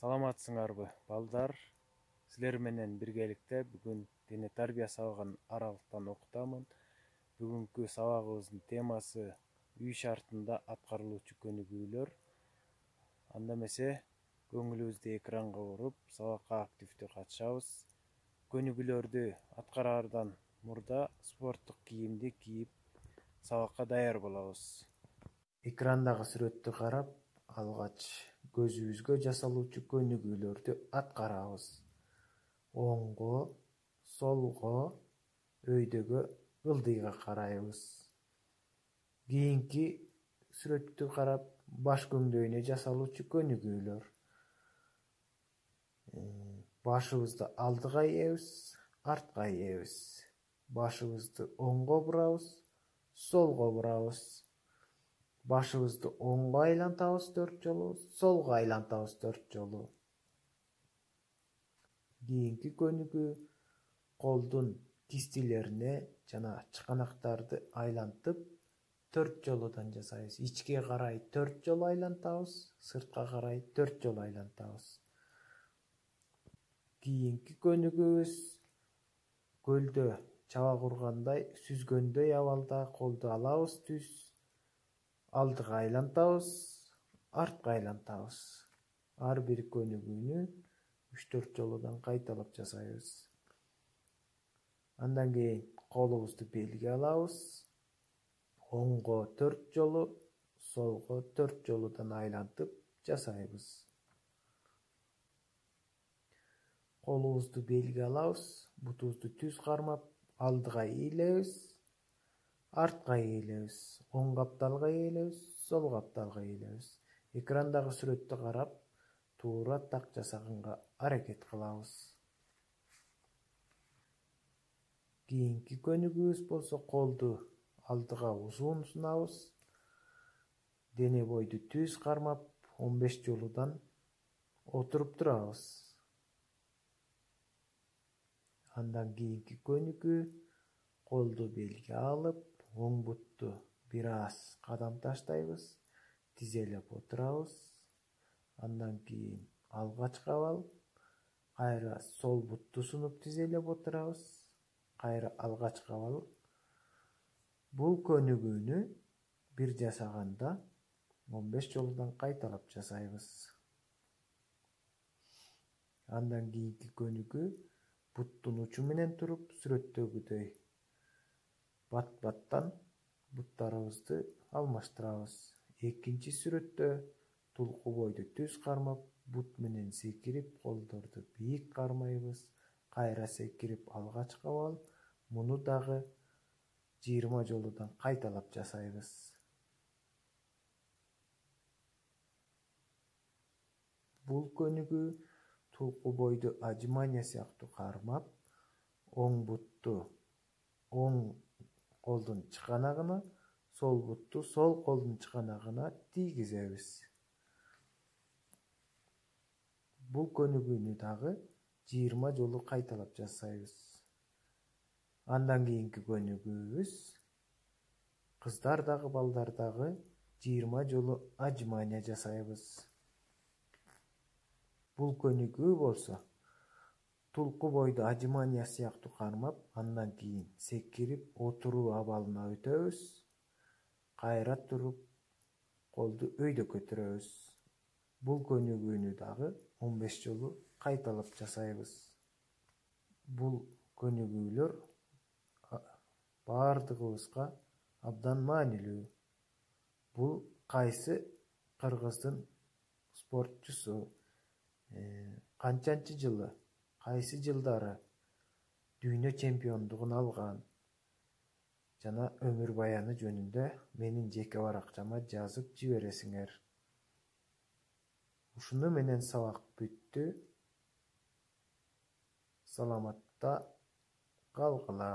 Саламатсыңарбы, балдар? Силер менен биргеликте бүгүн дене тарбия сабагын аралыктан окутамын. Бүгүнкү сабагыбыздын темасы үй шартында аткарылуучу көнүгүүлөр. Анда эмесе көңүлүбүздү экранга буруп, сабакка активдүү катышабыз. Көнүгүүлөрдү аткараардан мурда спорттук кийимди кийип сабакка даяр болобуз. Экрандагы сүрөттү карап, алгач көзүбүзгө жасалуучу көнүгүүлөрдү аткарабыз. Оңго, солго, өйдөгө ылдыйга карайбыз. Кийинки сүрөттү карап, баш көңдөйүнө жасалуучу көнүгүүлөр. Башыбызды алдыга ийебиз, артка ийебиз. Башыбызды оңго бурабыз, солго бурабыз. Башыбызды оңго айлантабыз 4 жолу, солго айлантабыз 4 жолу. Кийинки көнүгүү колдун кистилерине жана чыканактарды айлантып 4 жолудан жасайбыз. Ичке карай 4 жолу айлантабыз, сыртка карай 4 жолу айлантабыз. Кийинки көнүгүүбүз көлдө чабак ургандай сүзгөндөй абалда колду алабыз түз, алдыга айлантабыз, артка айлантабыз. Ар бир көнүгүүнү 3-4 жолудан кайталап жасайбыз. Андан кийин колубузду белге алабыз. Оңго 4 жолу, солго 4 жолудан айлантып жасайбыз. Колубузду белге алабыз, бутубузду түз кармап, алдыга ийилебиз, артка ийилебиз, оң капталга ийилебиз, сол капталга ийилебиз. Экрандагы сүрөттү карап, туура так жасаганга аракет кылабыз. Кийинки көнүгүүбүз болсо колду алдыга узун сунабыз. Дене бойду түз кармап, 15 жолудан отуруп турабыз. Андан кийинки көнүгүү колду белге алып, оң бутту бир аз кадам таштайбыз, тизелеп отурабыз. Андан кийин алгач кабал, кайра сол бутту сунуп тизелеп отурабыз, кайра алгач кабал. Бул көнүгүүнү бир жасаганда 15 жолудан кайталап жасайбыз. Андан кийинки көнүгүү буттун учу менен туруп, сүрөттөгүдөй бат-баттан буттарыбызды алмаштырабыз. Экинчи сүрөттө тулку бойду түз кармап, бут менен секирип, колдорду бийик кармайбыз, кайра секирип алгач кабал. Муну дагы 20 жолудан кайталап жасайбыз. Бул көнүгүү тулку бойду отжимания сыяктуу кармап, оң бутту оң колдун чыканагына, сол бутту сол колдун чыканагына тийгизебиз. Бул көнүгүүнү дагы 20 жолу кайталап жасайбыз. Андан кийинки көнүгүүбүз кыздар дагы балдар дагы 20 жолу отжимания жасайбыз. Бул көнүгүү болсо тулку бойду отжимания сыяктуу кармап, андан кийин секирип отуруу абалына өтөбүз. Кайра туруп, колду өйдө көтөрөбүз. Бул көнүгүүнү дагы 15 жолу кайталап жасайбыз. Бул көнүгүүлөр бардыгыбызга абдан маанилүү. Бул кайсы кыргыздын спортчусу, канчанчы жылы, кайсы жылдары дүйнө чемпиондугун алган жана өмүр баяны жөнүндө менин жеке баракчама жазып жибересиңер. Ушуну менен сабак бүттү. Саламатта калгыла.